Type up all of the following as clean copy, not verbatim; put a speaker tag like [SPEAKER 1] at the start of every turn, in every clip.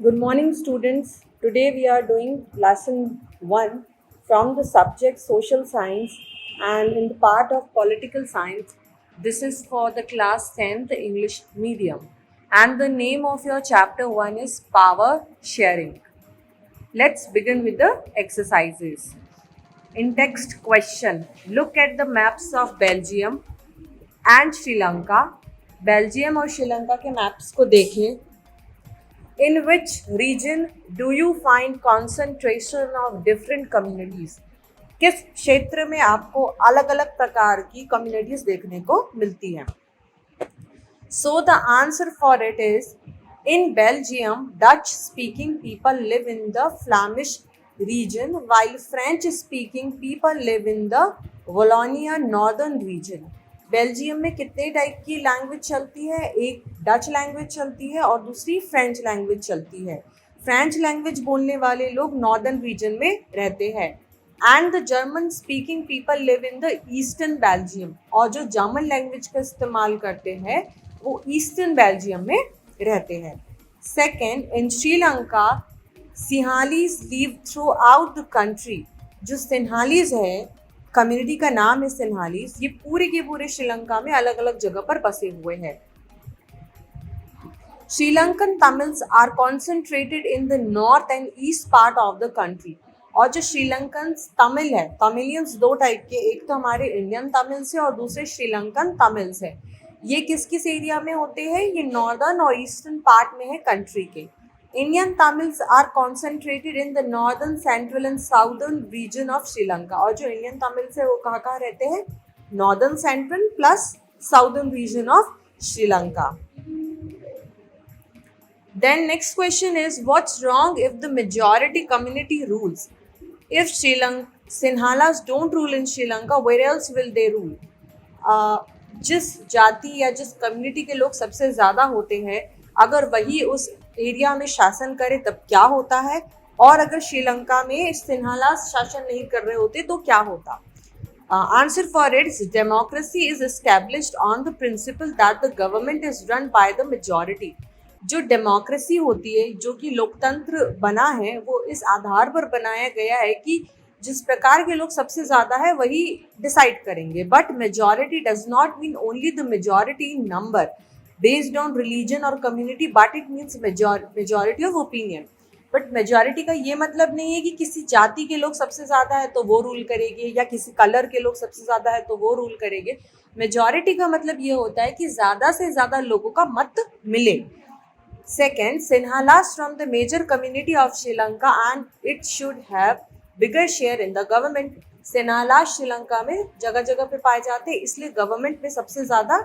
[SPEAKER 1] Good morning, students. Today we are doing lesson 1 from the subject social science and in the part of political science. This is for the class 10th English medium. And the name of your chapter 1 is Power Sharing. Let's begin with the exercises. In text question, look at the maps of Belgium and Sri Lanka. Belgium और श्रीलंका के maps को देखें. In which region do you find concentration of different communities? किस क्षेत्र में आपको अलग अलग प्रकार की कम्युनिटीज देखने को मिलती हैं? So the answer for it is in Belgium, Dutch speaking people live in the Flemish region while French speaking people live in the Wallonia northern region. Belgium में कितने टाइप की लैंग्वेज चलती है? एक डच लैंग्वेज चलती है और दूसरी फ्रेंच लैंग्वेज चलती है. फ्रेंच लैंग्वेज बोलने वाले लोग नॉर्दर्न रीजन में रहते हैं. And the German speaking people live in the eastern Belgium. और जो जर्मन लैंग्वेज का इस्तेमाल करते हैं वो ईस्टर्न बेल्जियम में रहते हैं. Second, in Sri Lanka Sinhalese live throughout the country. जो सिंहालीज है, कम्युनिटी का नाम है सिंहालीज, ये पूरे के पूरे श्रीलंका में अलग अलग जगह पर बसे हुए हैं. Sri Lankan Tamils are concentrated in the north and east part of the country. और जो श्रीलंकन तमिल है, तमिलियंस दो टाइप के, एक तो हमारे इंडियन तमिल्स है और दूसरे श्रीलंकन तमिल्स है. ये किस किस एरिया में होते हैं? ये नॉर्दर्न और ईस्टर्न पार्ट में है कंट्री के. Indian Tamils are concentrated in the northern, central and southern region of Sri Lanka. और जो इंडियन तमिल्स है वो कहाँ कहाँ रहते हैं? Northern, central plus southern region of Sri Lanka. Then next question is, what's wrong if the majority community rules? If Sinhalas don't rule in Sri Lanka, where else will they rule? जिस जाति या जिस कम्युनिटी के लोग सबसे ज़्यादा होते हैं, अगर वही उस एरिया में शासन करे तब क्या होता है? और अगर श्रीलंका में सिन्हालास शासन नहीं कर रहे होते तो क्या होता? Answer for it is democracy is established on the principle that the government is run by the majority. जो डेमोक्रेसी होती है, जो कि लोकतंत्र बना है, वो इस आधार पर बनाया गया है कि जिस प्रकार के लोग सबसे ज़्यादा है वही डिसाइड करेंगे. But majority does not mean only the majority in number based on religion और community, but it means majority of opinion. But majority का ये मतलब नहीं है कि किसी जाति के लोग सबसे ज़्यादा है तो वो रूल करेंगे या किसी कलर के लोग सबसे ज़्यादा है तो वो रूल करेंगे. मेजॉरिटी का मतलब ये होता है कि ज़्यादा से ज़्यादा लोगों का मत मिले. Second, Sinhalas from the major community of Sri Lanka and it should have bigger share in the government. Sinhalas Sri Lanka में जगह जगह पे पाए जाते हैं, इसलिए गवर्नमेंट में सबसे ज़्यादा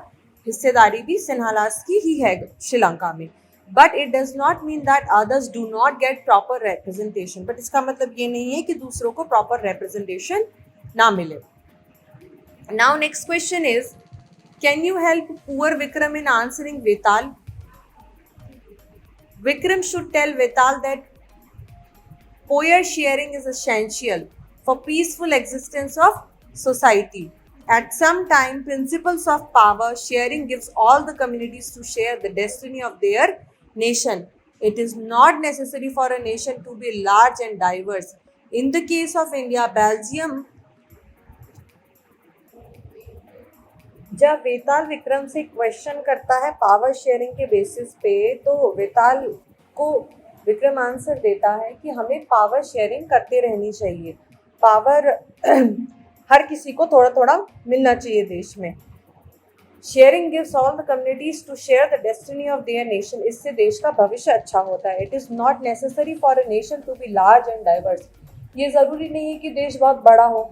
[SPEAKER 1] हिस्सेदारी भी सिन्हालास की ही है श्रीलंका में. But it does not mean that others do not get proper representation. But इसका मतलब ये नहीं है कि दूसरों को प्रॉपर रिप्रेजेंटेशन ना मिले. Now next question is, can you help poor Vikram in answering Vetal? Vikram should tell Vetal that power sharing is essential for peaceful existence of society. At some time, principles of power sharing gives all the communities to share the destiny of their nation. It is not necessary for a nation to be large and diverse. In the case of India, Belgium, जब वेताल विक्रम से question करता है power sharing के basis पे, तो वेताल को Vikram answer देता है कि हमें पावर शेयरिंग करते रहनी चाहिए. पावर हर किसी को थोड़ा थोड़ा मिलना चाहिए देश में. Sharing gives all the communities to share the destiny of their nation. इससे देश का भविष्य अच्छा होता है. It is not necessary for a nation to be large and diverse. ये ज़रूरी नहीं है कि देश बहुत बड़ा हो.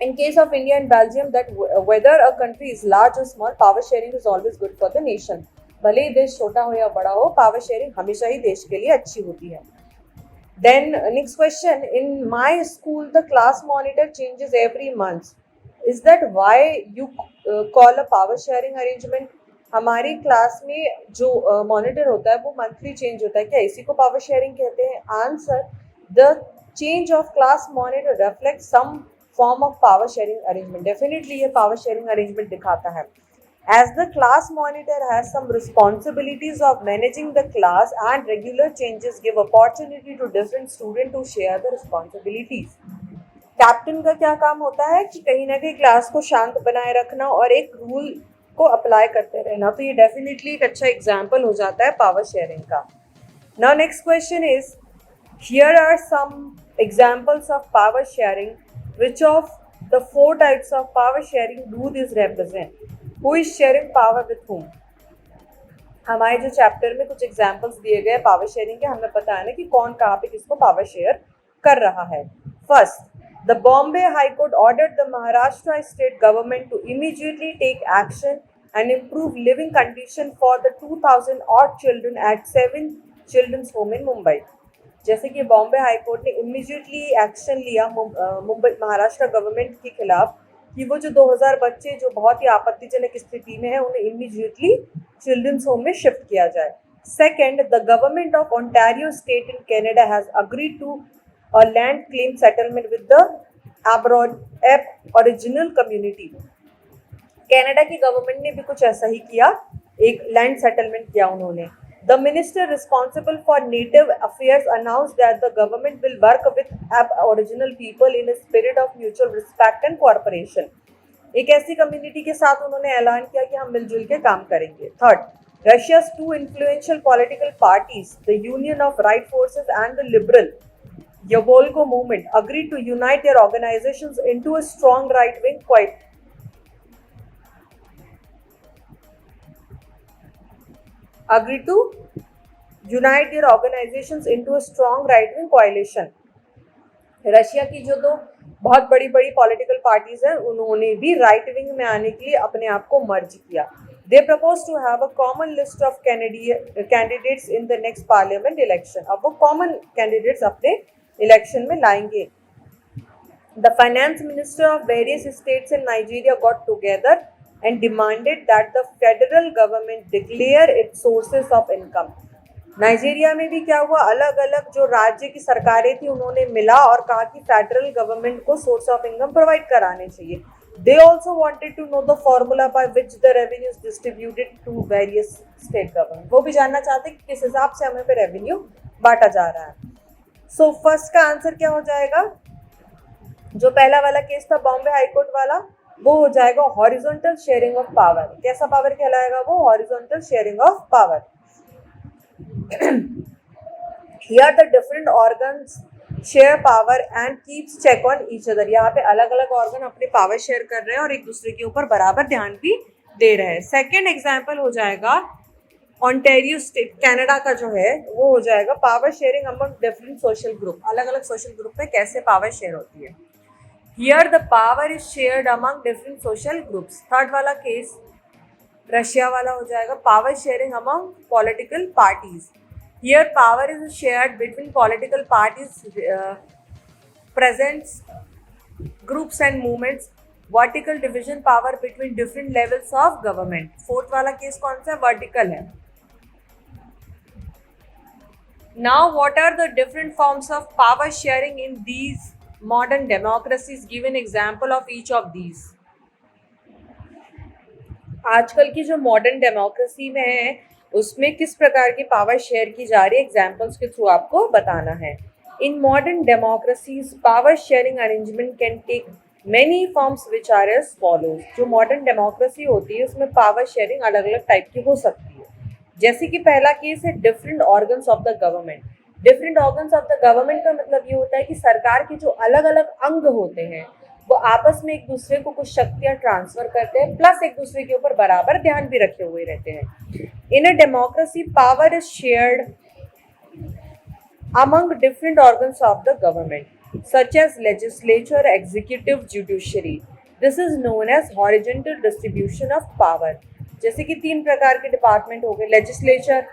[SPEAKER 1] In case of India and Belgium, that whether a country is large or small, power sharing is always good for the nation. भले ही देश छोटा हो या बड़ा हो, पावर शेयरिंग हमेशा ही देश के लिए अच्छी होती है. Then next question, in my school the class monitor changes every month. Is that why you call a power sharing arrangement? हमारी क्लास में जो मॉनिटर होता है वो मंथली चेंज होता है, क्या इसी को पावर शेयरिंग कहते हैं? Answer, the change of class monitor reflect some form of power sharing arrangement. Definitely ये पावर शेयरिंग अरेंजमेंट दिखाता है. As the class monitor has some responsibilities of managing the class and regular changes give opportunity to different students to share the responsibilities. Captain का क्या काम होता है कि कहीं ना कहीं क्लास को शांत बनाए रखना और एक रूल को अप्लाई करते रहना. तो ये डेफिनेटली एक अच्छा एग्जाम्पल हो जाता है पावर शेयरिंग का. Now next question is, here are some examples of power sharing. Which of the four types of power sharing do this represent? Who is sharing power with whom? हमारे जो chapter में कुछ examples दिए गए power sharing के, हमें पता है ना कि कौन कहाँ पे किसको पावर शेयर कर रहा है. First, the Bombay High Court ordered the Maharashtra state government to immediately take action and improve living condition for the 2000 odd children at 7 children's home in Mumbai. जैसे कि बॉम्बे हाई कोर्ट ने इमीडिएटली एक्शन लिया Mumbai Maharashtra government के खिलाफ कि वो जो 2000 बच्चे जो बहुत ही आपत्तिजनक स्थिति में है उन्हें इमीडिएटली चिल्ड्रंस होम में शिफ्ट किया जाए. Second, the government of Ontario state in Canada has agreed to a land claim settlement with the original community. Canada की गवर्नमेंट ने भी कुछ ऐसा ही किया, एक लैंड सेटलमेंट किया उन्होंने. The minister responsible for native affairs announced that the government will work with Aboriginal people in a spirit of mutual respect and cooperation. एक ऐसी कम्युनिटी के साथ उन्होंने ऐलान किया कि हम मिलजुल के काम करेंगे. Third, Russia's two influential political parties, the Union of Right Forces and the Liberal Yavolko movement, agreed to unite their organizations into a strong right-wing agreed to unite their organizations into a strong right-wing coalition. Russia की जो दो बहुत बड़ी बड़ी political parties हैं उन्होंने भी right wing में आने के लिए अपने आप को मर्ज किया. They propose to have a common list of candidates in the next parliament election. अब वो कॉमन कैंडिडेट्स अपने इलेक्शन में लाएंगे. The finance minister of various states in Nigeria got together and demanded that the federal government declare its sources of income. Nigeria में भी क्या हुआ, अलग अलग जो राज्य की सरकारें थी उन्होंने मिला और कहा कि फेडरल गवर्नमेंट को सोर्स ऑफ इनकम प्रोवाइड कराने चाहिए. They also wanted to know the formula by which the revenue is distributed to various state government. वो भी जानना चाहते कि किस हिसाब से हमें पे रेवेन्यू बांटा जा रहा है. सो फर्स्ट का आंसर क्या हो जाएगा, जो पहला वाला केस था बॉम्बे हाईकोर्ट वाला, वो हो जाएगा हॉरिजॉन्टल शेयरिंग ऑफ पावर. कैसा पावर कहलाएगा वो, horizontal sharing of power. Here the different organs share power and keeps check on each other. यहाँ पे अलग अलग ऑर्गन अपने पावर शेयर कर रहे हैं और एक दूसरे के ऊपर बराबर ध्यान भी दे रहे हैं. सेकेंड एग्जाम्पल हो जाएगा ओंटारियो स्टेट कनाडा का जो है वो हो जाएगा power sharing among different social group. अलग अलग सोशल ग्रुप में कैसे पावर शेयर होती है. Here the power is shared among different social groups. Third वाला केस रशिया वाला हो जाएगा power sharing among political parties. Here power is shared between political parties, presents groups and movements. Vertical division power between different levels of government. Fourth वाला case कौन सा है, vertical है. Now what are the different forms of power sharing in these modern democracies? Give an example of each of these. आजकल की जो modern democracy में है उसमें किस प्रकार की पावर शेयर की जा रही है, एग्जाम्पल्स के थ्रू आपको बताना है. In modern democracies power sharing arrangement can take many forms which are as follows. जो मॉडर्न डेमोक्रेसी होती है उसमें पावर शेयरिंग अलग अलग टाइप की हो सकती है. जैसे कि पहला केस है different organs of the government. Different organs of the government का मतलब ये होता है कि सरकार के जो अलग अलग अंग होते हैं वो आपस में एक दूसरे को कुछ शक्तियां ट्रांसफर करते हैं, प्लस एक दूसरे के ऊपर बराबर ध्यान भी रखे हुए रहते हैं. In a democracy power is shared among different organs of the government such as legislature, executive, judiciary. This is known as horizontal distribution of power. जैसे कि तीन प्रकार के डिपार्टमेंट हो गए, लेजिस्लेचर,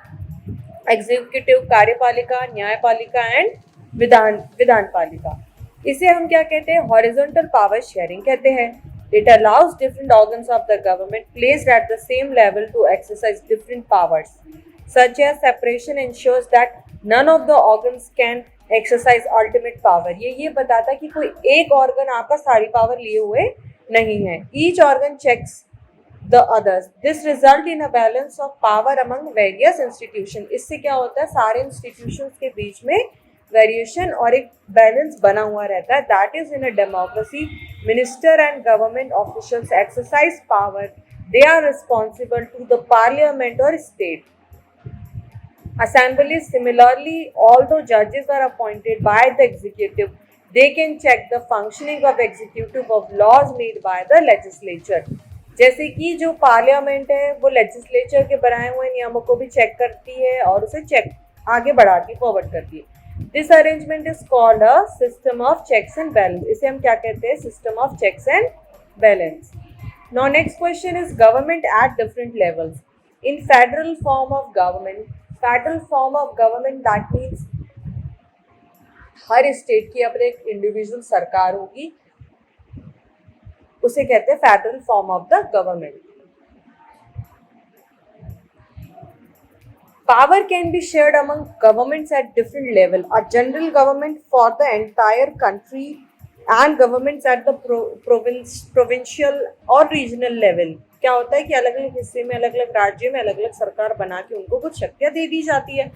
[SPEAKER 1] एग्जीक्यूटिव कार्यपालिका, न्यायपालिका एंड विधानपालिका. इसे हम क्या कहते हैं, हॉरिजॉन्टल पावर शेयरिंग कहते हैं. It allows different organs of the government placed at the same level to exercise different powers. Such as separation ensures that none of the organs can exercise ultimate power. ये बताता है कि कोई एक organ आपका सारी पावर लिए हुए नहीं है. Each organ checks the others. This result in a balance of power among various institutions. इससे क्या होता है, सारे institutions के बीच में वेरिएशन और एक बैलेंस बना हुआ रहता है. That is in a democracy minister and government officials exercise power. They are responsible to the parliament और state assemblies. Similarly, although judges are appointed by the executive, they can check the functioning of executive of laws made by the legislature. जैसे कि जो parliament है वो legislature के बनाए हुए नियमों को भी चेक करती है और उसे चेक आगे बढ़ाती, फॉरवर्ड करती है. This arrangement is called a system of checks and balance. इसे हम क्या कहते हैं, system of checks and balance. Now next question is government at different levels. In federal form of government, federal form of government that means हर state की अपने एक individual सरकार होगी, उसे कहते हैं federal form of the government. Power can be shared among governments at different level. A general government for the entire country and governments at the provincial or regional level. क्या होता है कि अलग अलग हिस्से में, अलग अलग राज्य में अलग अलग सरकार बना के उनको कुछ शक्तियाँ दे दी जाती है.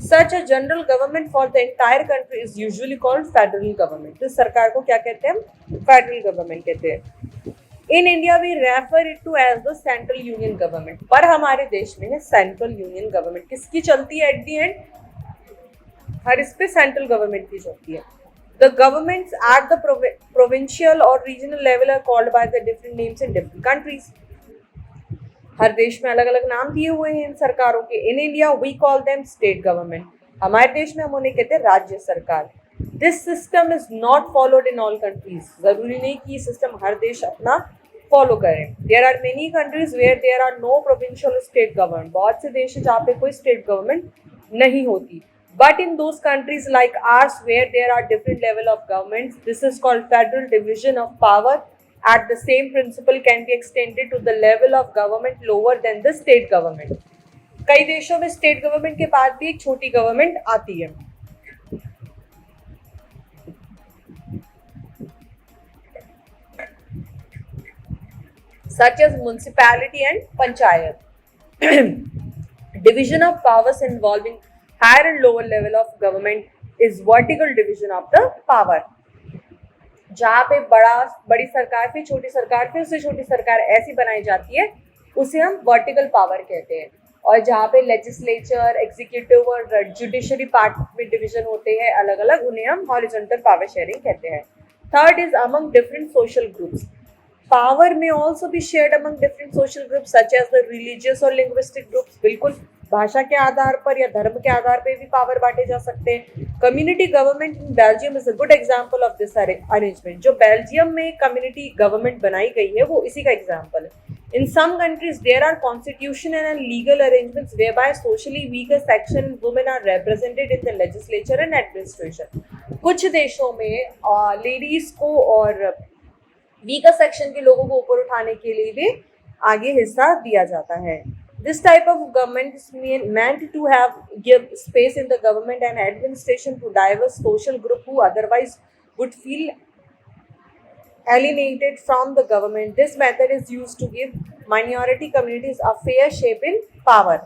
[SPEAKER 1] Such a general government for the entire country is usually called federal government. तो सरकार को क्या कहते हैं, फेडरल गवर्नमेंट कहते हैं. In India we refer it to as the central union government. पर हमारे देश में है सेंट्रल यूनियन गवर्नमेंट. किसकी चलती है एट दी एंड, हर इस पे सेंट्रल गवर्नमेंट की चलती है. The governments at the provincial और regional level are called by the different names in different countries. हर देश में अलग अलग नाम दिए हुए हैं इन सरकारों के. In India we call them state government. हमारे देश में हम उन्हें कहते हैं राज्य सरकार. This system is not followed in all countries. जरूरी नहीं कि ये सिस्टम हर देश अपना फॉलो करें. There are many countries where there are no provincial state government. बहुत से देश हैं जहाँ पे कोई स्टेट गवर्नमेंट नहीं होती. But in those countries like ours where there are different level of government, this is called federal division of power. At the same principle can be extended to the level of government lower than the state government. कई देशों में state government के बाद भी एक छोटी government आती है. Such as municipality and panchayat. Division of powers involving higher and lower level of government is vertical division of the power. जहाँ पे बड़ी सरकार फिर छोटी सरकार फिर उससे छोटी सरकार ऐसी बनाई जाती है, उसे हम वर्टिकल पावर कहते हैं. और जहाँ पे लेजिस्लेचर, एग्जीक्यूटिव और जुडिशरी पार्ट में डिवीजन होते हैं अलग अलग, उन्हें हम हॉरिजॉन्टल पावर शेयरिंग कहते हैं. Third is among different social groups. Power में also be shared among different social groups such as the religious और लिंग्विस्टिक ग्रुप्स. बिल्कुल भाषा के आधार पर या धर्म के आधार पर भी पावर बांटे जा सकते हैं. Community government in Belgium is a good example of this arrangement. जो बेल्जियम में कम्युनिटी गवर्नमेंट बनाई गई है वो इसी का एग्जांपल है. In some countries, there are constitutional and legal arrangements whereby socially weaker section and women are represented in the legislature and administration. कुछ देशों में लेडीज को और वीकर सेक्शन के लोगों को ऊपर उठाने के लिए भी आगे हिस्सा दिया जाता है. This type of government is meant to have give space in the government and administration to diverse social group who otherwise would feel alienated from the government. This method is used to give minority communities a fair shape in power.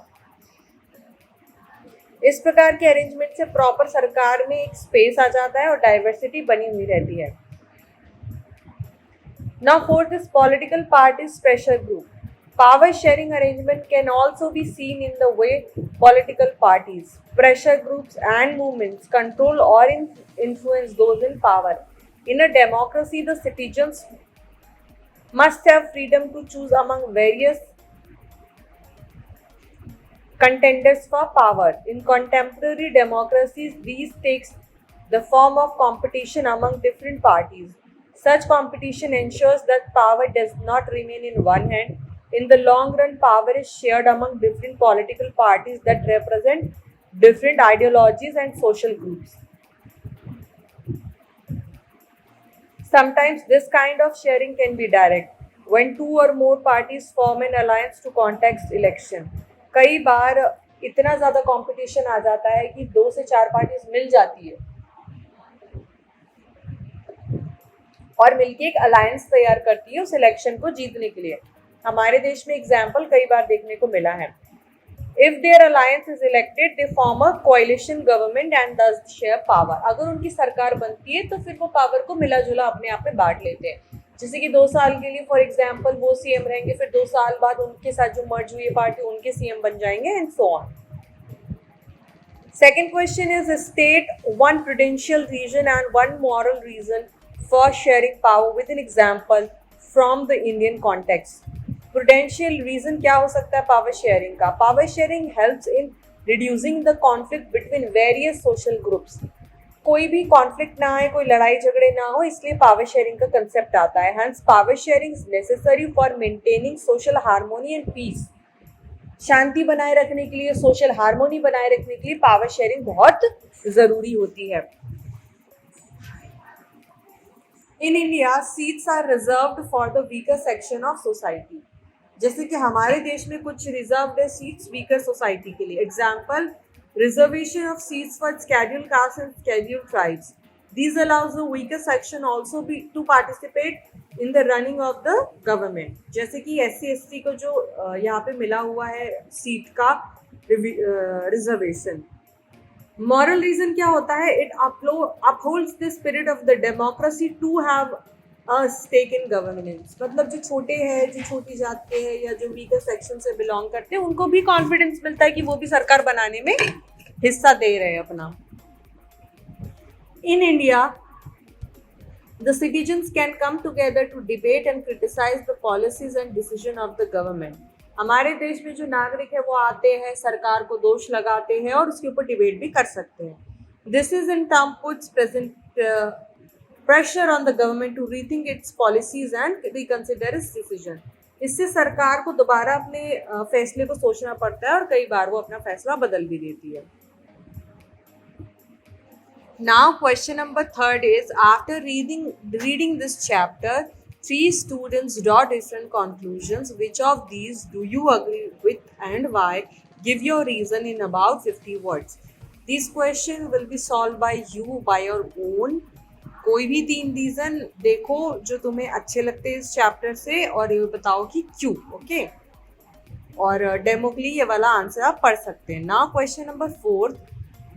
[SPEAKER 1] इस प्रकार के arrangement से proper सरकार में एक space आ जाता है और डाइवर्सिटी बनी हुई रहती है. Now fourth is political parties pressure group. Power sharing arrangement can also be seen in the way political parties, pressure groups and movements control or influence those in power. In a democracy, the citizens must have freedom to choose among various contenders for power. In contemporary democracies, these takes the form of competition among different parties. Such competition ensures that power does not remain in one hand. In the long run, power is shared among different political parties that represent different ideologies and social groups. Sometimes this kind of sharing can be direct, when two or more parties form an alliance to contest election. कई बार इतना ज़्यादा competition आ जाता है कि 2 से 4 parties मिल जाती है और मिलके एक अलायंस तैयार करती है उस इलेक्शन को जीतने के लिए. हमारे देश में एग्जाम्पल कई बार देखने को मिला है. If their alliance is elected, they form a coalition government and thus share power. अगर उनकी सरकार बनती है तो फिर वो पावर को मिला जुला अपने आप में बांट लेते हैं. जैसे कि 2 साल के लिए फॉर एग्जाम्पल वो सीएम रहेंगे, फिर 2 साल बाद उनके साथ जो मर्ज हुई है पार्टी उनके सीएम बन जाएंगे and so on. Second question is state one prudential reason and one moral reason for sharing power with an example from the Indian context. Prudential reason क्या हो सकता है पावर शेयरिंग का? Power sharing helps in reducing the conflict between various social groups. कोई भी conflict ना आए, कोई लड़ाई झगड़े ना हो, इसलिए पावर शेयरिंग का कंसेप्ट आता है. Hence power sharing is necessary for maintaining social harmony and peace. शांति बनाए रखने के लिए, सोशल हार्मोनी बनाए रखने के लिए पावर शेयरिंग बहुत जरूरी होती है. In India seats are reserved for the weaker section of society. जैसे कि हमारे देश में कुछ रिजर्व्ड है सीट्स वीकर सोसाइटी के लिए. Example, reservation of seats for scheduled caste and scheduled tribes. These allows the weaker section also to participate in the running of the government. जैसे कि SC/ST को जो यहाँ पे मिला हुआ है सीट का रिजर्वेशन. मॉरल रीजन क्या होता है? It upholds the spirit of the democracy to have a stake in governance. मतलब जो छोटे हैं, जो छोटी जात के हैं या जो वीकर सेक्शन से बिलोंग करते हैं, उनको भी कॉन्फिडेंस मिलता है कि वो भी सरकार बनाने में हिस्सा दे रहे हैं अपना. In India, the citizens can come together to debate and criticize the policies and decision of the government. हमारे देश में जो नागरिक है वो आते हैं, सरकार को दोष लगाते हैं और उसके ऊपर डिबेट भी कर सकते हैं. This is in turn puts pressure on the government to rethink its policies and reconsider its decision. इससे सरकार को दोबारा अपने फैसले को सोचना पड़ता है और कई बार वो अपना फैसला बदल भी देती है. Now question number 3 is, after reading this chapter, 3 students draw different conclusions. Which of these do you agree with and why? Give your reason in about 50 words. This question will be solved by you by your own. कोई भी 3 reason देखो जो तुम्हें अच्छे लगते हैं इस chapter से और ये बताओ कि क्यों. ओके, और डेमो के लिए ये वाला आंसर आप पढ़ सकते हैं. Now question number 4.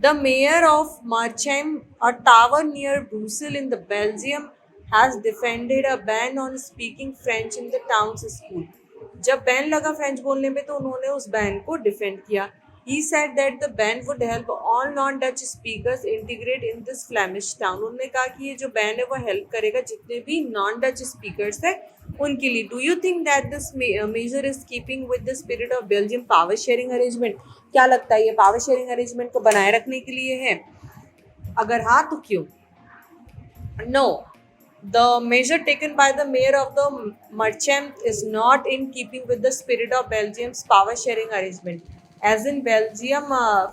[SPEAKER 1] The mayor of Marcham, a tower near Brussels in the Belgium, has defended a ban on speaking French in the town's school. जब बैन लगा फ्रेंच बोलने पे तो उन्होंने उस बैन को डिफेंड किया. He said that the ban would help all non-Dutch speakers integrate in this Flemish town. उन्होंने कहा कि ये जो बैन है वो हेल्प करेगा जितने भी non-Dutch speakers हैं उनके लिए. Do you think that this measure is keeping with the spirit of Belgium power sharing arrangement? क्या लगता है ये पावर शेयरिंग अरेंजमेंट को बनाए रखने के लिए है? अगर हाँ तो क्यों? No, the measure taken by the mayor of the Marcham is not in keeping with the spirit of Belgium's power sharing arrangement. As in Belgium,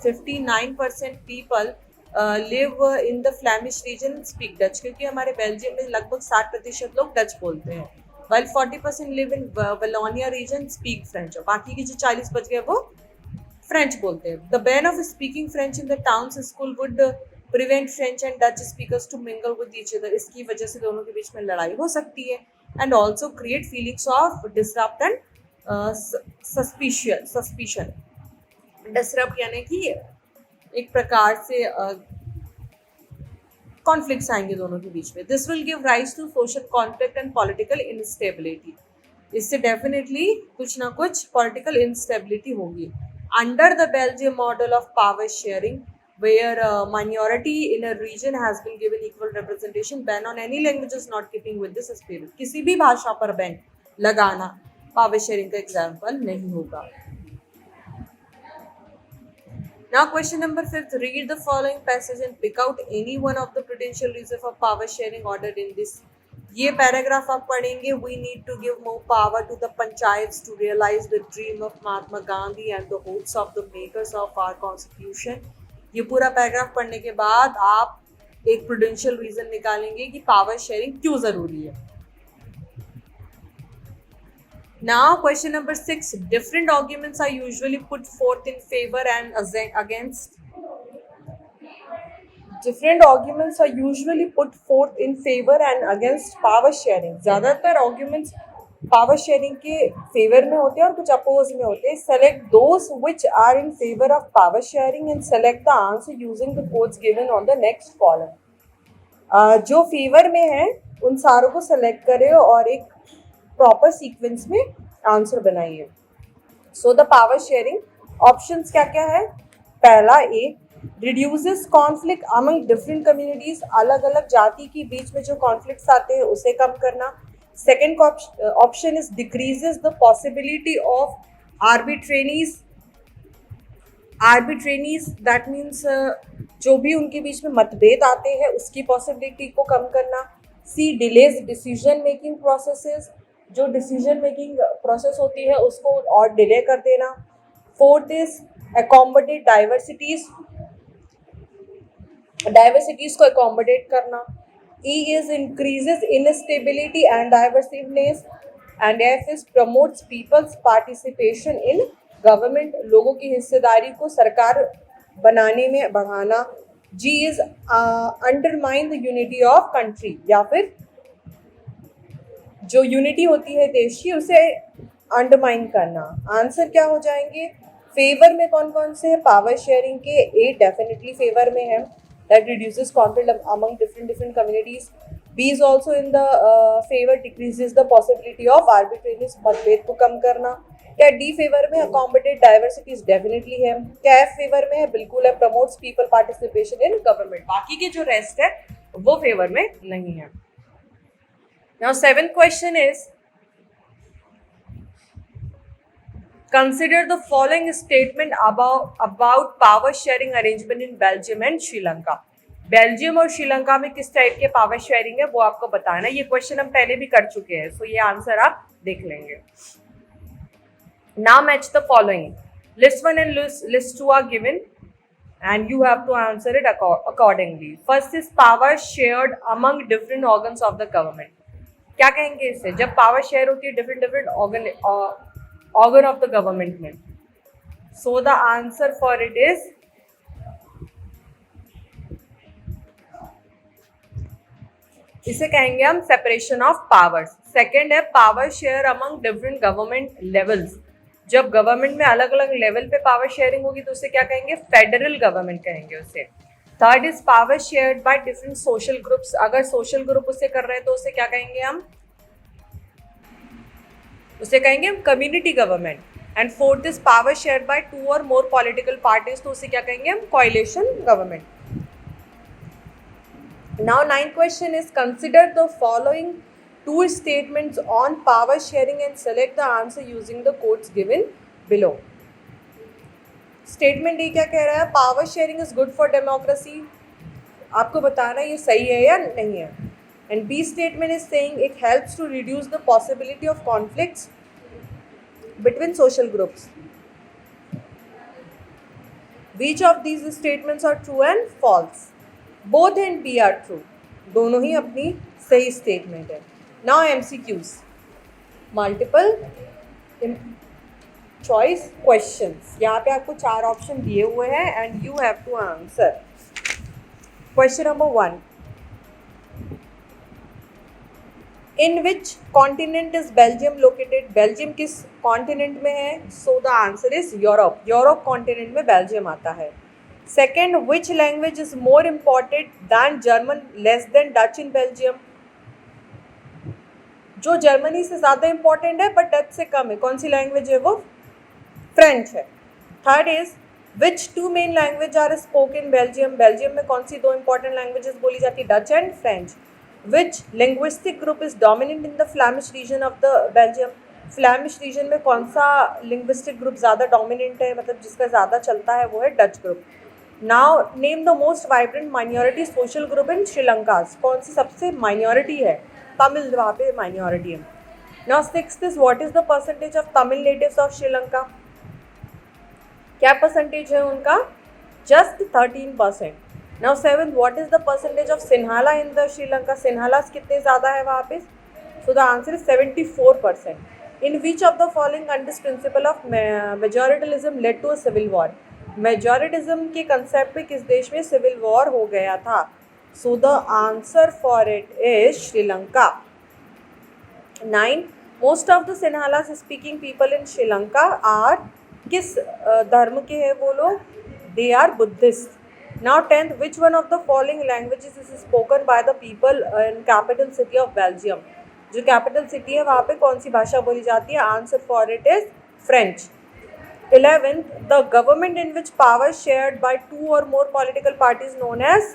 [SPEAKER 1] 59% people live in the Flemish region and speak Dutch. क्योंकि हमारे Belgium में लगभग 60% लोग Dutch बोलते हैं, while 40% live in Wallonia region speak French. और बाकी के जो 40 बच गए वो फ्रेंच बोलते हैं. The ban of speaking French in the town's school would prevent French and Dutch speakers to mingle with each other. इसकी वजह से दोनों के बीच में लड़ाई हो सकती है and also create feelings of disrupt and suspicion. Disrupt यानी कि एक प्रकार से कॉन्फ्लिक्ट्स आएंगे दोनों के बीच में. This will give rise to social conflict and political instability. इससे डेफिनेटली कुछ ना कुछ पॉलिटिकल इंस्टेबिलिटी होगी. Under the Belgium model of power sharing, where a minority in a region has been given equal representation, ban on any languages not keeping with this spirit. किसी भी भाषा पर ban लगाना power sharing का example नहीं होगा. Now question number 5. Read the following passage and pick out any one of the prudential reasons for power sharing ordered in this. ये paragraph आप पढ़ेंगे. We need to give more power to the panchayats to realize the dream of Mahatma Gandhi and the hopes of the makers of our constitution. ये पूरा paragraph पढ़ने के बाद आप एक प्रूडेंशियल रीजन निकालेंगे कि पावर शेयरिंग क्यों जरूरी है. Now question number 6. Different arguments are usually put forth in favor and against. Different arguments are usually put forth in favor and against power sharing. ज़्यादातर arguments पावर शेयरिंग के favour में होते हैं और कुछ अपोज में होते हैं. Select those which are in favour of power sharing and select the answer using the codes given on the next column. जो फेवर में है उन सारों को सेलेक्ट करें और एक प्रॉपर सीक्वेंस में आंसर बनाइए. So the power sharing options क्या क्या है. पहला A, reduces conflict among different communities. अलग अलग जाति के बीच में जो कॉन्फ्लिक्ट्स आते हैं उसे कम करना. Second option is decreases the possibility of arbitrariness. That means जो भी उनके बीच में मतभेद आते हैं उसकी पॉसिबिलिटी को कम करना. C, delays decision making processes. जो डिसीजन मेकिंग प्रोसेस होती है उसको और डिले कर देना. फोर्थ इज अकोमोडेट डाइवर्सिटीज को अकोमोडेट करना. E is increases instability and diversiveness. And F is promotes people's participation in government. लोगों की हिस्सेदारी को सरकार बनाने में बढ़ाना. G is undermine the unity of country. या फिर जो यूनिटी होती है देश की उसे अंडरमाइन करना. आंसर क्या हो जाएंगे. फेवर में कौन कौन से है पावर शेयरिंग के. ए डेफिनेटली फेवर में है, that reduces conflict among different communities. B is also in the favour, decreases the possibility of arbitrariness, मतभेद को कम करना. क्या डी फेवर में अकोमोडेट डाइवर्सिटीज डेफिनेटली है. क्या एफ फेवर में है, बिल्कुल है, promotes people participation in government. बाकी के जो रेस्ट है वो फेवर में नहीं है. Now, seventh question is, consider the following statement about power sharing arrangement in Belgium and Sri Lanka. Belgium और श्रीलंका में किस टाइप के पावर शेयरिंग है वो आपको बताना है. ये क्वेश्चन हम पहले भी कर चुके हैं, सो ये आंसर आप देख लेंगे. Now match the following. List 1 and list 2 are given and you have to answer it accordingly. First is power shared among different organs of the government. क्या कहेंगे इससे. जब पावर शेयर होती है different organ of the government में. So the answer for it is इसे कहेंगे हम सेपरेशन ऑफ पावर्स. सेकेंड है power share among different government levels. जब गवर्नमेंट में अलग अलग लेवल पे पावर शेयरिंग होगी तो उसे क्या कहेंगे, फेडरल गवर्नमेंट कहेंगे उसे. Third is power shared by different social groups. अगर सोशल ग्रुप उसे कर रहे हैं तो उसे क्या कहेंगे हम, उसे कहेंगे हम community government. And fourth is power shared by 2 और मोर पॉलिटिकल पार्टीज, तो उसे क्या कहेंगे हम, coalition government. Now 9th question is consider the following 2 statements on power sharing and select the answer using the codes given below. Statement A क्या कह रहा है, power sharing is good for democracy. आपको बताना ये सही है या नहीं है. And B statement is saying it helps to reduce the possibility of conflicts between social groups. Which of these statements are true and false? Both and B are true. दोनों ही अपनी सही स्टेटमेंट है. Now MCQs, multiple choice questions. यहाँ पे आपको 4 option दिए हुए हैं and you have to answer. Question number 1. In which continent is Belgium located? Belgium किस continent में है? So the answer is Europe. Europe continent में Belgium आता है. Second, which language is more important than German less than Dutch in Belgium? जो Germany से ज़्यादा important है बट डच से कम है, कौन सी लैंग्वेज है वो, फ्रेंच है. Third is which 2 main language are spoken Belgium. Belgium में कौन सी 2 इंपॉर्टेंट लैंग्वेजेस बोली जाती है, Dutch and French. Which linguistic group is dominant in the Flemish region of the Belgium. Flemish region में कौन सा लिंग्विस्टिक ग्रुप ज़्यादा डोमिनेंट है, मतलब जिसका ज़्यादा चलता है वो है Dutch group. Now name the most vibrant minority social group in Sri Lanka. कौन सी सबसे माइनॉरिटी है, तमिल वहाँ पे माइनॉरिटी है. Now 6th is what is the percentage of Tamil natives of Sri Lanka. क्या परसेंटेज है उनका, just 13%. Now 7th what is the percentage of Sinhala in the Sri Lanka. Sinhalas कितने ज़्यादा है वहाँ पे. So the answer is 74%. In which of the following under principle of majoritarianism led to a civil war. Majoritarianism के concept पे किस देश में सिविल वॉर हो गया था. So the answer for it is Sri Lanka. 9. Most of the Sinhalas speaking people in Sri Lanka are किस धर्म के हैं वो लोग? They are Buddhist. Now 10th, which one of the following languages is spoken by the people in capital city of Belgium? जो capital city है वहाँ पे कौन सी भाषा बोली जाती है? Answer for it is French. 11th, the government in which power shared by two or more political parties known as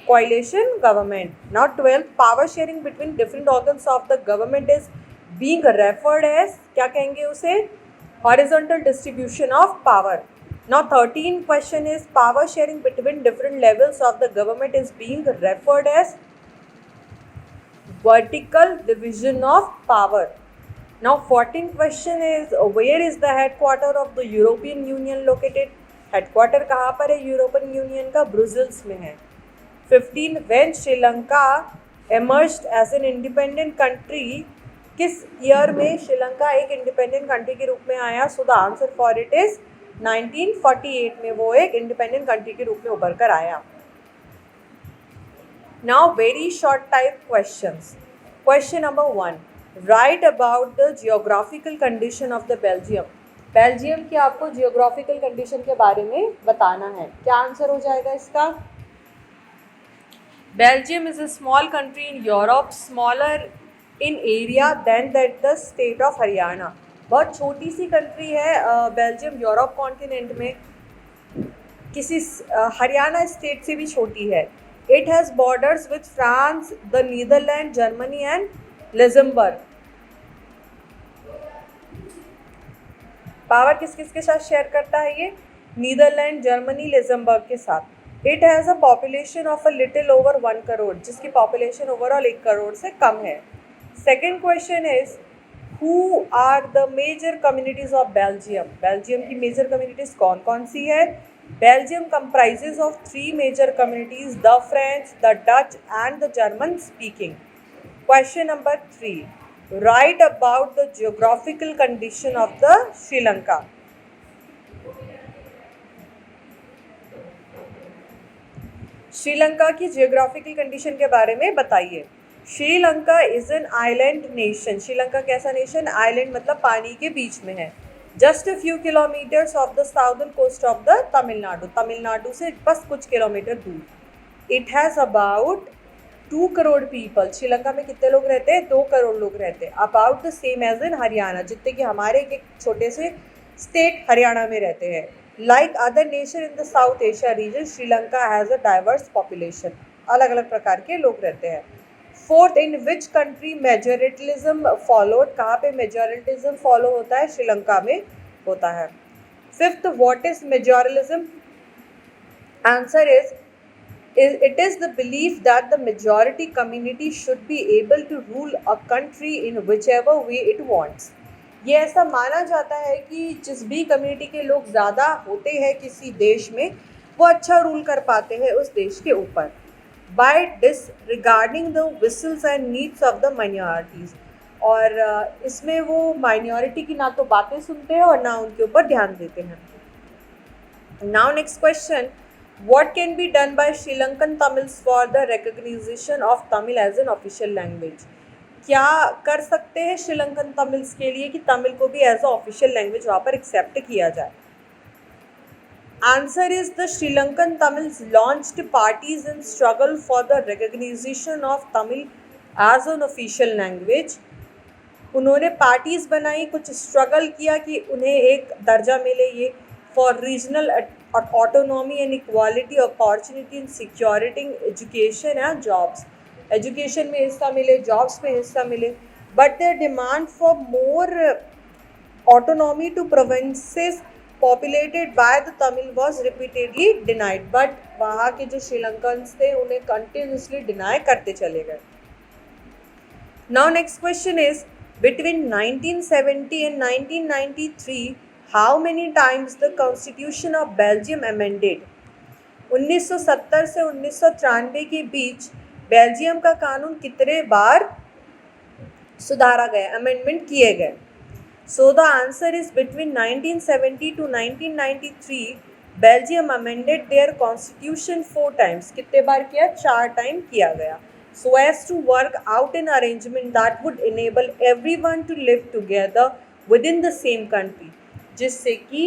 [SPEAKER 1] coalition government. Now 12th, power sharing between different organs of the government is being referred as, क्या कहेंगे उसे? Horizontal distribution of power. Now 13th question is power sharing between different levels of the government is being referred as vertical division of power. Now 14th question is where is the headquarter of the European Union located? Headquarter कहाँ पर है European union का? Brussels में है। 15 when Sri Lanka emerged as an independent country, किस year में श्रीलंका एक independent country के रूप में आया? सो the answer for it is 1948 में वो एक इंडिपेंडेंट कंट्री के रूप में उभर कर आया। Now very short type questions. Question number 1, right about the geographical condition of the Belgium. Belgium की आपको जियोग्राफिकल कंडीशन के बारे में बताना है। क्या आंसर हो जाएगा इसका? Belgium is a small country in Europe, smaller in area than that the state of Haryana. बहुत छोटी सी कंट्री है बेल्जियम, यूरोप कॉन्टिनेंट में किसी हरियाणा स्टेट से भी छोटी है। It has borders with France, the Netherland, Germany and Luxembourg. Power किस किस के साथ शेयर करता है ये? नीदरलैंड, जर्मनी, लग्जमबर्ग के साथ। It has a population of a little over 1 crore, जिसकी पॉपुलेशन ओवरऑल 1 करोड़ से कम है। Second question is who are the major communities of Belgium. Belgium की मेजर कम्युनिटीज कौन कौन सी है? Belgium comprises of 3 major communities, the French, the Dutch and the German speaking. Question number 3, write about the geographical condition of the Sri Lanka. Sri Lanka की geographical condition के बारे में बताइए। Sri Lanka is an island nation. Sri Lanka कैसा नेशन? आइलैंड मतलब पानी के बीच में है। Just a few kilometres off the southern coast of the Tamil Nadu, Tamil Nadu से बस कुछ किलोमीटर दूर। It has about 2 crore people. Sri Lanka में कितने लोग रहते हैं? 2 करोड़ लोग रहते हैं। About the same as in Haryana, जितने कि हमारे एक छोटे से स्टेट हरियाणा में रहते हैं। Like other nation in the south Asia region, Sri Lanka has a diverse population. अलग अलग प्रकार के लोग रहते हैं। Fourth, in which country majoritarianism followed. कहाँ पे मेजोरिटिज्म फॉलो होता है? श्रीलंका में होता है। Fifth, what is majoritarianism? Answer is it is the belief that the majority community should be able to rule a country in whichever way it wants. ये ऐसा माना जाता है कि जिस भी कम्युनिटी के लोग ज़्यादा होते हैं किसी देश में, वो अच्छा रूल कर पाते हैं उस देश के ऊपर। by disregarding the whistles and needs of the minorities, और इसमें वो माइनॉरिटी की ना तो बातें सुनते हैं और ना उनके ऊपर ध्यान देते हैं। Now next question, what can be done by Sri Lankan Tamils for the recognition of Tamil as an official language? क्या कर सकते हैं श्रीलंकन तमिल्स के लिए कि तमिल को भी एज अ ऑफिशियल लैंग्वेज वहाँ पर एक्सेप्ट किया जाए? Answer is the Sri Lankan Tamils launched parties in struggle for the recognition of Tamil as an official language. उन्होंने पार्टीज़ बनाई, कुछ स्ट्रगल किया कि उन्हें एक दर्जा मिले ये for regional autonomy and equality, opportunity in security, education and jobs. Education में हिस्सा मिले, जॉब्स में हिस्सा मिले, but their demand for more autonomy to provinces populated by the Tamil was repeatedly denied, but वहाँ के जो श्रीलंकन्स थे उन्हें continuously deny करते चले गए। Now next question is, between 1970 and 1993, how many times the Constitution of Belgium amended? 1970 से 1993 के बीच बेल्जियम का कानून कितने बार सुधारा गया, अमेंडमेंट किए गए? So the answer is between 1970 to 1993, Belgium amended their constitution 4 times. कितने बार किया? 4 टाइम किया गया। so as to work out an arrangement that would enable everyone to live together within the same country, जिससे कि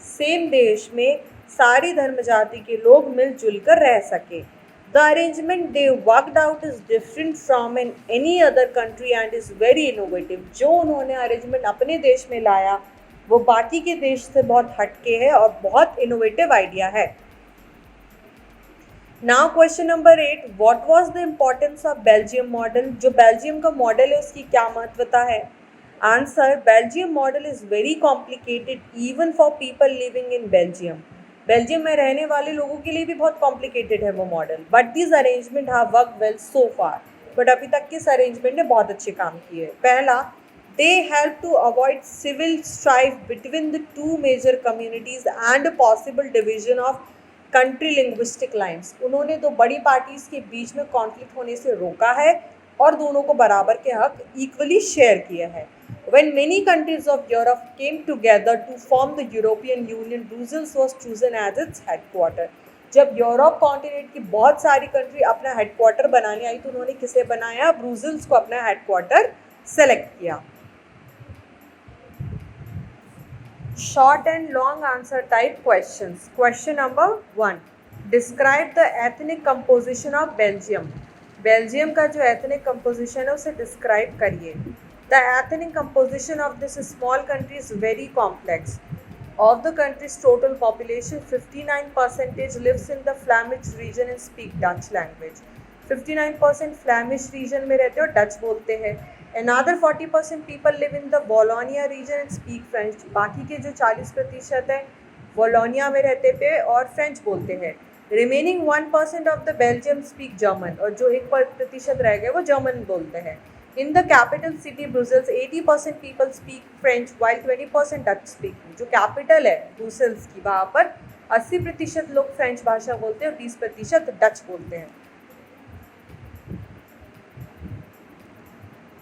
[SPEAKER 1] same देश में सारी धर्म जाति के लोग मिलजुल कर रह सके. The arrangement they worked out is different from in any other country and is very innovative. जो उन्होंने arrangement अपने देश में लाया वो बाकी के देश से बहुत हटके है और बहुत इनोवेटिव आइडिया है. Now question number 8, what was the importance of Belgium model. जो बेल्जियम का मॉडल है उसकी क्या महत्वता है. Answer, Belgium model is very complicated even for people living in Belgium. Belgium में रहने वाले लोगों के लिए भी बहुत कॉम्प्लिकेटेड है वो model, but this arrangement have work well so far. But अभी तक के इस अरेंजमेंट ने बहुत अच्छे काम किए. पहला, they help to avoid civil strife between the two major communities and a possible division of country linguistic lines. उन्होंने दो बड़ी पार्टीज के बीच में कॉन्फ्लिक्ट होने से रोका है और दोनों को बराबर के हक इक्वली शेयर किया है. When many countries of Europe came together to form the European Union, Brussels was chosen as its headquarter. जब यूरोप कॉन्टिनेंट की बहुत सारी कंट्री अपना हेडक्वार्टर बनाने आई तो उन्होंने किसे बनाया, ब्रूसेल्स को अपना हेडक्वार्टर सेलेक्ट किया. Short and long answer type questions. Question number 1. Describe the ethnic composition of Belgium. Belgium का जो ethnic composition है उसे describe करिए. The ethnic composition of this small country is very complex. Of the country's total population, 59% lives in the Flemish region and speak Dutch language. 59% Flemish region में रहते हैं और Dutch बोलते हैं. Another 40% people live in the Wallonia region and speak French. बाकी के जो 40% है वॉलोनिया में रहते थे और फ्रेंच बोलते हैं. Remaining 1% of the Belgium speak German और जो 1% रह गए वो जर्मन बोलते हैं. In the capital city Brussels, 80% people speak French while 20% Dutch speaking. जो कैपिटल है ब्रुसेल्स की वहाँ पर 80% लोग फ्रेंच भाषा बोलते हैं और 20% डच बोलते हैं.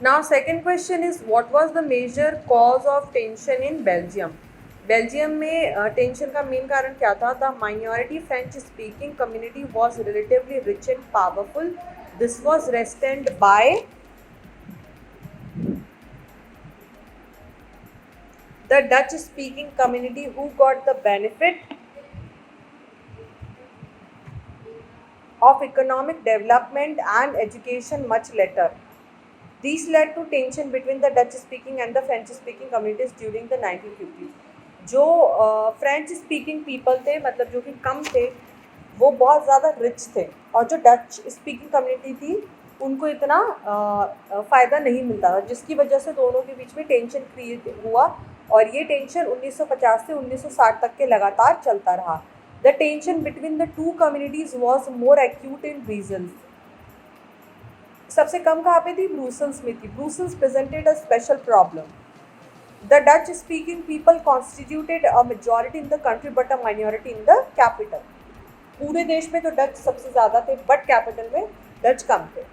[SPEAKER 1] Now second question is, what was the major cause of tension in Belgium? Belgium में टेंशन का मेन कारण क्या था? The minority French speaking community was relatively rich and powerful. This was restrained by the Dutch speaking community who got the benefit of economic development and education much later. These led to tension between the Dutch speaking and the French speaking communities during the 1950s. जो French speaking people थे, मतलब जो कि कम थे, वो बहुत ज़्यादा rich थे और जो डच स्पीकिंग कम्युनिटी थी उनको इतना फ़ायदा नहीं मिलता था, जिसकी वजह से दोनों के बीच में टेंशन क्रिएट हुआ और ये टेंशन 1950 से 1960 तक के लगातार चलता रहा. The tension between the to communities was more acute in Brussels. सबसे कम कहाँ पे थी? ब्रुसेल्स में थी. Brussels presented a special problem. The Dutch speaking people constituted a majority in the country but a minority in the capital. पूरे देश में तो डच सबसे ज़्यादा थे बट कैपिटल में डच कम थे.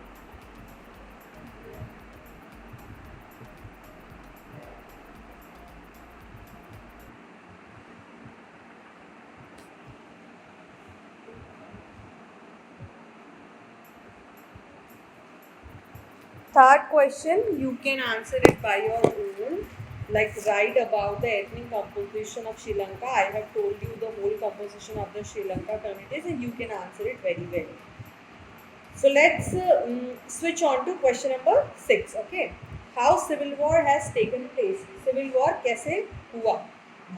[SPEAKER 1] Third question, you can answer it by your own, like write about the ethnic composition of Sri Lanka. I have told you the whole composition of the Sri Lanka communities and you can answer it very well. So let's switch on to question number 6. Okay, how civil war has taken place. Civil war कैसे हुआ?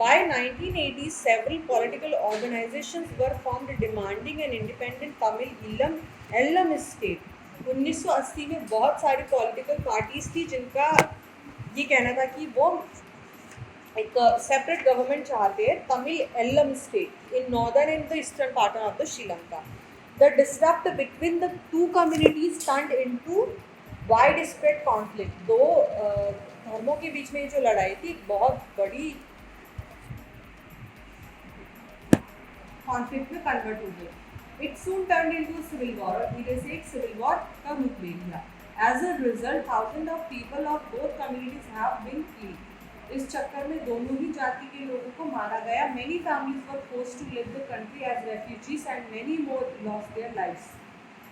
[SPEAKER 1] By 1980s, several political organizations were formed demanding an independent Tamil Ellam state. 1980 में बहुत सारी political parties थी जिनका ये कहना था कि वो एक सेपरेट गवर्नमेंट चाहते हैं, Tamil Eelam state in northern and the eastern part of the Sri Lanka. The disrupt between the two communities turned into wide spread conflict. दो धर्मों के बीच में जो लड़ाई थी बहुत बड़ी कॉन्फ्लिक्ट में कन्वर्ट हो गई. It soon turned into a civil war और धीरे से एक civil war का रूप ले लिया. As a result, thousands of people of both communities have been killed. इस चक्कर में दोनों ही जाति के लोगों को मारा गया. Many families were forced to leave the country as refugees and many more lost their lives.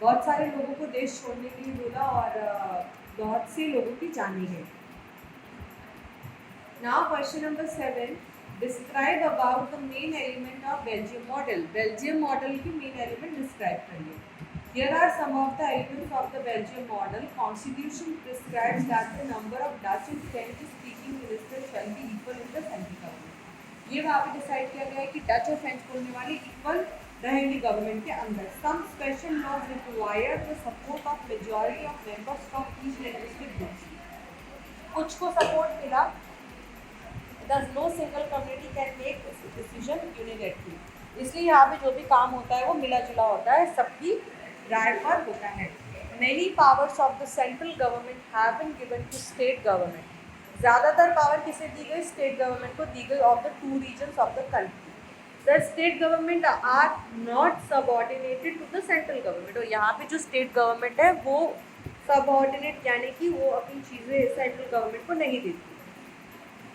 [SPEAKER 1] बहुत सारे लोगों को देश छोड़ने के लिए बोला और बहुत से लोगों की जानी है। Now question number 7, describe about the main element of Belgium model. Belgium model की मेन एलिमेंट डिस्क्राइब करिए। Here are some of the elements of the Belgium model. Constitution prescribes that the number of Dutch and French speaking ministers shall be equal in the central government. ये वहाँ पे decide किया गया है कि Dutch और French बोलने वाले इक्वल रहेंगे गवर्नमेंट के अंदर। Some special laws require the support of majority of members from each linguistic group. कुछ को सपोर्ट मिला, thus no single community can make this decision unilaterally. इसलिए यहाँ पे जो भी काम होता है वो मिला जुला होता है, सबकी राय पर होता है। Many powers of the central government have been given to state government. ज़्यादातर पावर किसे दी गई? स्टेट गवर्नमेंट को दी गई of the 2 regions of the country. The state government are not subordinated to the central government. और यहाँ पे जो स्टेट गवर्नमेंट है वो सबऑर्डिनेट यानी कि वो अपनी चीज़ें सेंट्रल गवर्नमेंट को नहीं देती।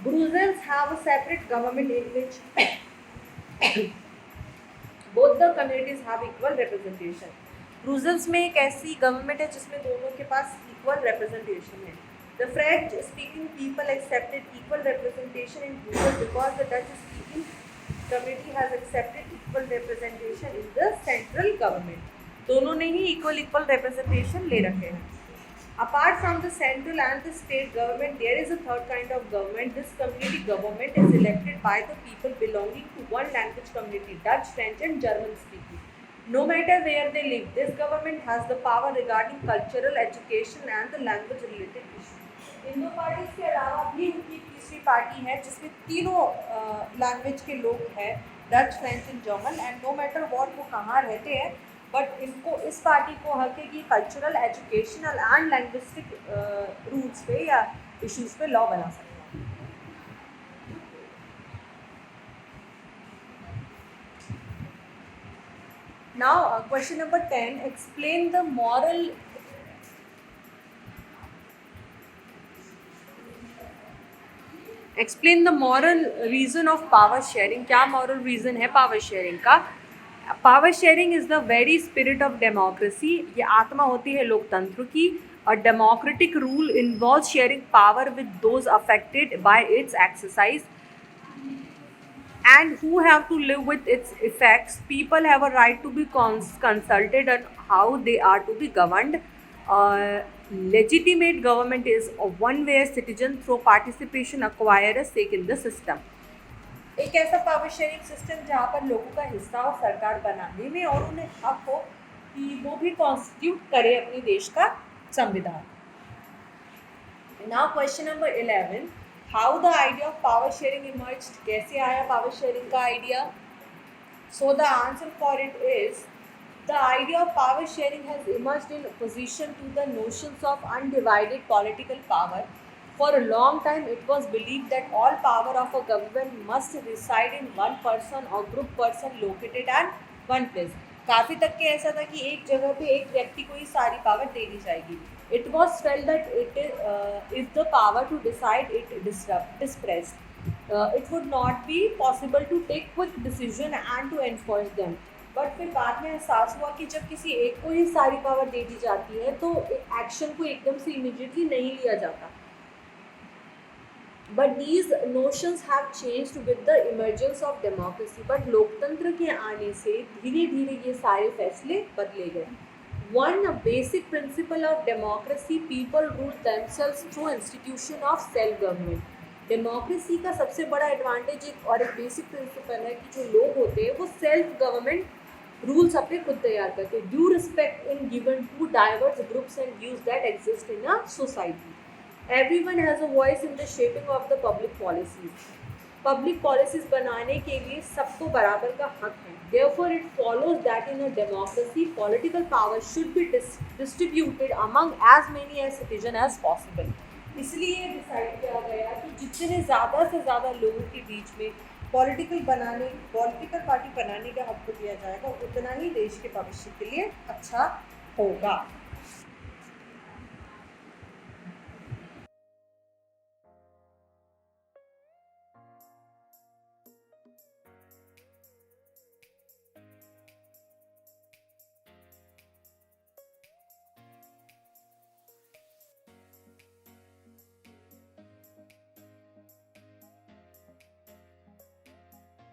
[SPEAKER 1] Brussels have a separate government in which both the communities have equal representation. Brussels में एक ऐसी गवर्नमेंट है जिसमें दोनों के पास इक्वल रिप्रेजेंटेशन है। The French speaking people accepted equal representation in Brussels because the Dutch speaking community has accepted equal representation in the central government. दोनों ने ही इक्वल रिप्रेजेंटेशन ले रखे हैं। Apart from the central and the state government, there is a third kind of government. This community government is elected by the people belonging to one language community, Dutch, French and German speaking. No matter where they live, this government has the power regarding cultural, education and the language related issues. इन दो parties के अलावा भी उनकी तीसरी party है जिसमें तीनों language के लोग हैं, Dutch, French and German, and no matter what वो कहाँ रहते हैं, बट इनको इस पार्टी को हक है कि cultural, educational and linguistic rules पे या इश्यूज पे लॉ बना सकते हैं। Now question number 10, explain the moral reason of power sharing. क्या मॉरल रीजन है पावर शेयरिंग का? Power sharing is the very spirit of democracy. ये आत्मा होती है लोकतंत्र की। A democratic rule involve sharing power with those affected by its exercise and who have to live with its effects. People have a right to be consulted on how they are to be governed. Legitimate government is one where citizens through participation acquire a stake in the system. एक ऐसा power sharing system जहाँ पर लोगों का हिस्सा हो सरकार बनाने में और उन्हें हक हो कि वो भी कॉन्स्टिट्यूट करे अपने देश का संविधान। Now question number 11, how the idea of power sharing emerged. कैसे आया पावर शेयरिंग का idea? So the answer for it is the idea of power sharing has emerged in opposition to the notions of undivided political power. For a long time, it was believed that all power of a government must reside in one person or group person located at one place. काफ़ी तक के ऐसा था कि एक जगह पे एक व्यक्ति को ही सारी पावर दे दी जाएगी। It was felt that it is the power to decide it dispersed. It would not be possible to take quick decision and to enforce them. But फिर बाद में एहसास हुआ कि जब किसी एक को ही सारी पावर दे दी जाती है तो एक्शन को एकदम से इमीडिएटली नहीं लिया जाता। But these notions have changed with the emergence of democracy. But लोकतंत्र के आने से धीरे धीरे ये सारे फैसले बदले गए। One basic principle of democracy, people rule themselves through institution of self government. Democracy का सबसे बड़ा एडवांटेज और एक बेसिक प्रिंसिपल है कि जो लोग होते हैं वो सेल्फ गवर्नमेंट रूल्स अपने खुद तैयार करते हैं। Due respect in given to diverse groups and views that exist in a society. Everyone has a voice in the shaping of the public policies. Public policies बनाने के लिए सबको बराबर का हक है। Therefore it follows that in a democracy political power should be distributed among as many as citizen as possible. इसलिए decide किया गया कि जितने ज़्यादा से ज़्यादा लोगों के बीच में पॉलिटिकल पार्टी बनाने का हक दिया जाएगा उतना ही देश के भविष्य के लिए अच्छा होगा।